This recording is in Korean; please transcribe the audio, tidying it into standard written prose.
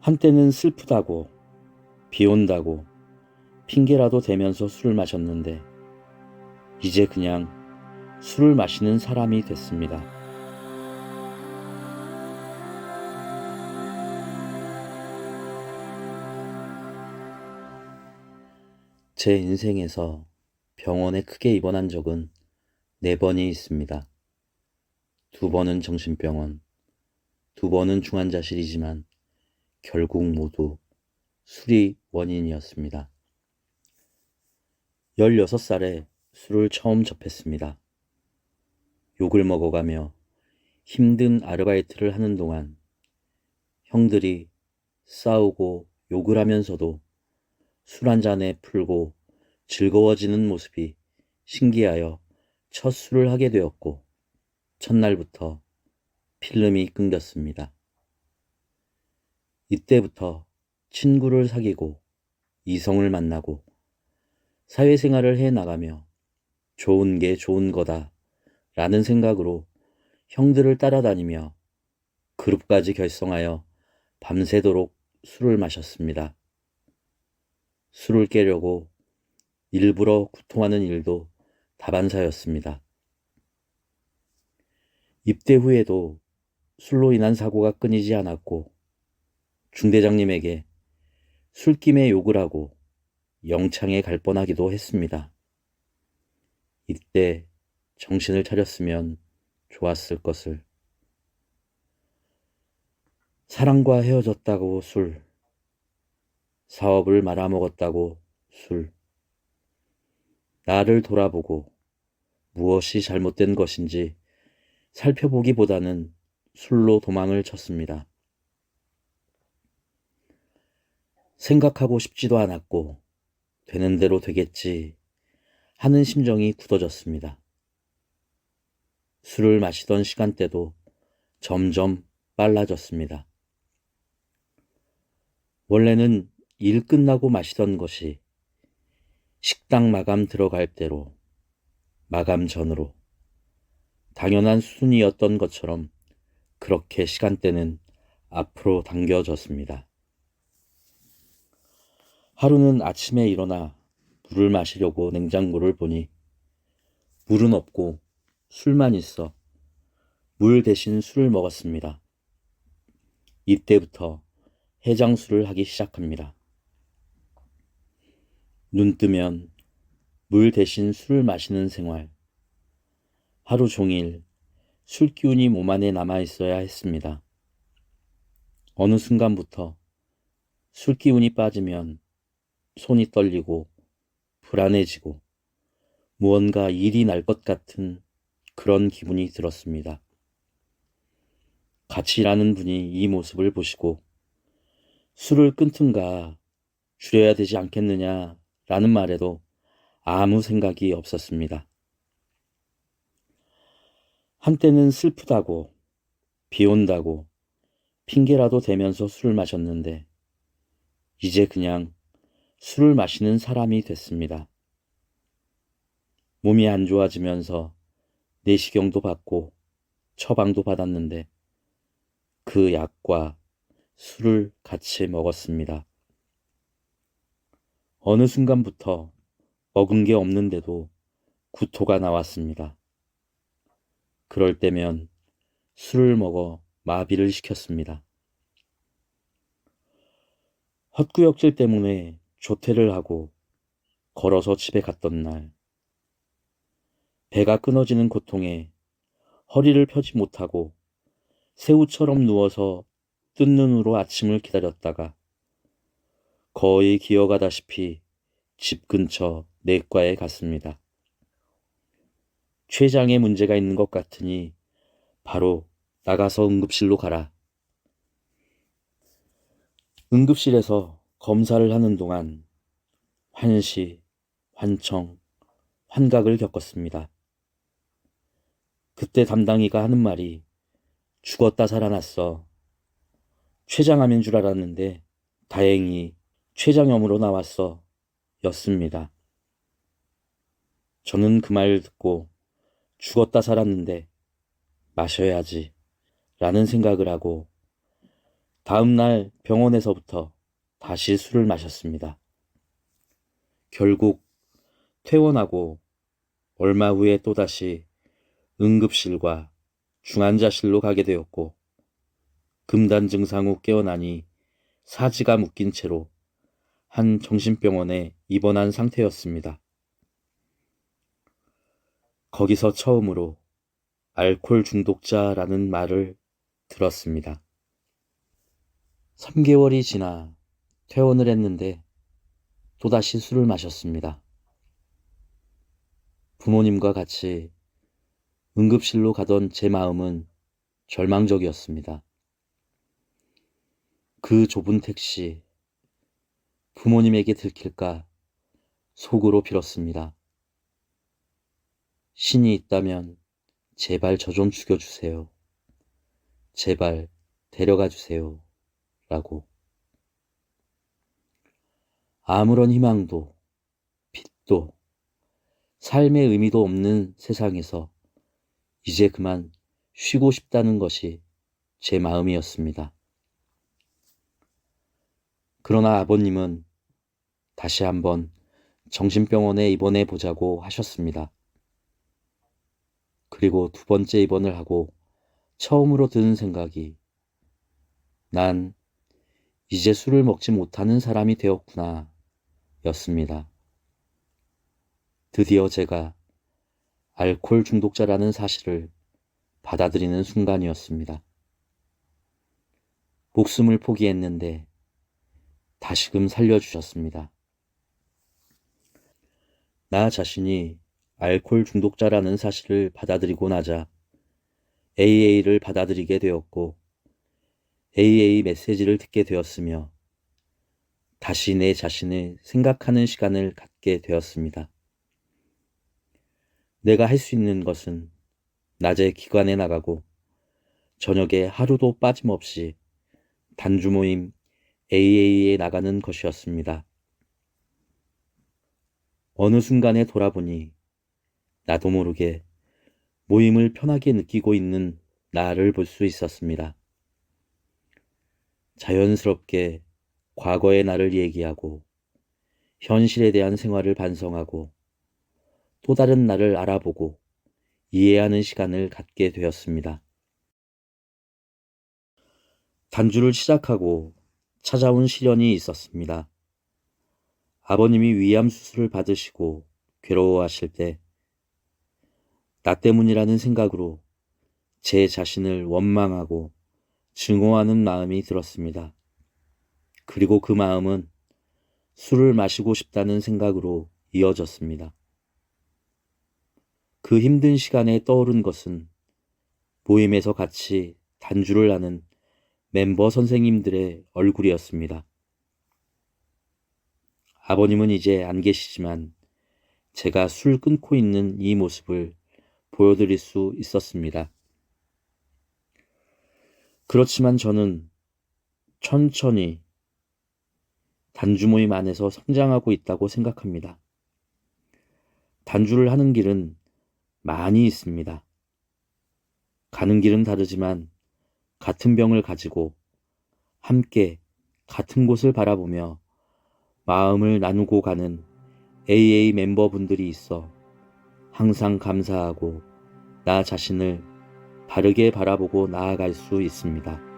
한때는 슬프다고, 비 온다고, 핑계라도 대면서 술을 마셨는데, 이제 그냥 술을 마시는 사람이 됐습니다. 제 인생에서 병원에 크게 입원한 적은 4번이 있습니다. 2번은 정신병원, 2번은 중환자실이지만 결국 모두 술이 원인이었습니다. 16살에 술을 처음 접했습니다. 욕을 먹어가며 힘든 아르바이트를 하는 동안 형들이 싸우고 욕을 하면서도 술 한 잔에 풀고 즐거워지는 모습이 신기하여 첫 술을 하게 되었고 첫날부터 필름이 끊겼습니다. 이때부터 친구를 사귀고 이성을 만나고 사회생활을 해 나가며 좋은 게 좋은 거다 라는 생각으로 형들을 따라다니며 그룹까지 결성하여 밤새도록 술을 마셨습니다. 술을 깨려고 일부러 구토하는 일도 다반사였습니다. 입대 후에도 술로 인한 사고가 끊이지 않았고 중대장님에게 술김에 욕을 하고 영창에 갈 뻔하기도 했습니다. 이때 정신을 차렸으면 좋았을 것을. 사랑과 헤어졌다고 술, 사업을 말아먹었다고 술, 나를 돌아보고 무엇이 잘못된 것인지 살펴보기보다는 술로 도망을 쳤습니다. 생각하고 싶지도 않았고 되는 대로 되겠지 하는 심정이 굳어졌습니다. 술을 마시던 시간대도 점점 빨라졌습니다. 원래는 일 끝나고 마시던 것이 식당 마감 들어갈 때로, 마감 전으로 당연한 순이었던 것처럼 그렇게 시간대는 앞으로 당겨졌습니다. 하루는 아침에 일어나 물을 마시려고 냉장고를 보니 물은 없고 술만 있어 물 대신 술을 먹었습니다. 이때부터 해장술을 하기 시작합니다. 눈 뜨면 물 대신 술을 마시는 생활. 하루 종일 술 기운이 몸 안에 남아 있어야 했습니다. 어느 순간부터 술 기운이 빠지면 손이 떨리고 불안해지고 무언가 일이 날 것 같은 그런 기분이 들었습니다. 같이 일하는 분이 이 모습을 보시고 술을 끊든가 줄여야 되지 않겠느냐라는 말에도 아무 생각이 없었습니다. 한때는 슬프다고, 비 온다고, 핑계라도 대면서 술을 마셨는데 이제 그냥 술을 마시는 사람이 됐습니다. 몸이 안 좋아지면서 내시경도 받고 처방도 받았는데 그 약과 술을 같이 먹었습니다. 어느 순간부터 먹은 게 없는데도 구토가 나왔습니다. 그럴 때면 술을 먹어 마비를 시켰습니다. 헛구역질 때문에 조퇴를 하고 걸어서 집에 갔던 날, 배가 끊어지는 고통에 허리를 펴지 못하고 새우처럼 누워서 뜬 눈으로 아침을 기다렸다가 거의 기어가다시피 집 근처 내과에 갔습니다. 췌장에 문제가 있는 것 같으니 바로 나가서 응급실로 가라. 응급실에서 검사를 하는 동안 환시, 환청, 환각을 겪었습니다. 그때 담당이가 하는 말이 죽었다 살아났어. 췌장암인 줄 알았는데 다행히 췌장염으로 나왔어 였습니다. 저는 그 말 듣고 죽었다 살았는데 마셔야지 라는 생각을 하고 다음 날 병원에서부터 다시 술을 마셨습니다. 결국 퇴원하고 얼마 후에 또다시 응급실과 중환자실로 가게 되었고, 금단 증상 후 깨어나니 사지가 묶인 채로 한 정신병원에 입원한 상태였습니다. 거기서 처음으로 알코올 중독자라는 말을 들었습니다. 3개월이 지나 퇴원을 했는데 또다시 술을 마셨습니다. 부모님과 같이 응급실로 가던 제 마음은 절망적이었습니다. 그 좁은 택시, 부모님에게 들킬까 속으로 빌었습니다. 신이 있다면 제발 저 좀 죽여주세요. 제발 데려가 주세요. 라고. 아무런 희망도, 빛도, 삶의 의미도 없는 세상에서 이제 그만 쉬고 싶다는 것이 제 마음이었습니다. 그러나 아버님은 다시 한번 정신병원에 입원해 보자고 하셨습니다. 그리고 두 번째 입원을 하고 처음으로 드는 생각이, 난 이제 술을 먹지 못하는 사람이 되었구나 였습니다. 드디어 제가 알코올 중독자라는 사실을 받아들이는 순간이었습니다. 목숨을 포기했는데 다시금 살려주셨습니다. 나 자신이 알코올 중독자라는 사실을 받아들이고 나자 AA를 받아들이게 되었고, AA 메시지를 듣게 되었으며 다시 내 자신을 생각하는 시간을 갖게 되었습니다. 내가 할 수 있는 것은 낮에 기관에 나가고 저녁에 하루도 빠짐없이 단주 모임 AA에 나가는 것이었습니다. 어느 순간에 돌아보니 나도 모르게 모임을 편하게 느끼고 있는 나를 볼 수 있었습니다. 자연스럽게 과거의 나를 얘기하고 현실에 대한 생활을 반성하고 또 다른 나를 알아보고 이해하는 시간을 갖게 되었습니다. 단주를 시작하고 찾아온 시련이 있었습니다. 아버님이 위암 수술을 받으시고 괴로워하실 때 나 때문이라는 생각으로 제 자신을 원망하고 증오하는 마음이 들었습니다. 그리고 그 마음은 술을 마시고 싶다는 생각으로 이어졌습니다. 그 힘든 시간에 떠오른 것은 모임에서 같이 단주를 하는 멤버 선생님들의 얼굴이었습니다. 아버님은 이제 안 계시지만 제가 술 끊고 있는 이 모습을 보여드릴 수 있었습니다. 그렇지만 저는 천천히 단주 모임 안에서 성장하고 있다고 생각합니다. 단주를 하는 길은 많이 있습니다. 가는 길은 다르지만 같은 병을 가지고 함께 같은 곳을 바라보며 마음을 나누고 가는 AA 멤버분들이 있어 항상 감사하고 나 자신을 바르게 바라보고 나아갈 수 있습니다.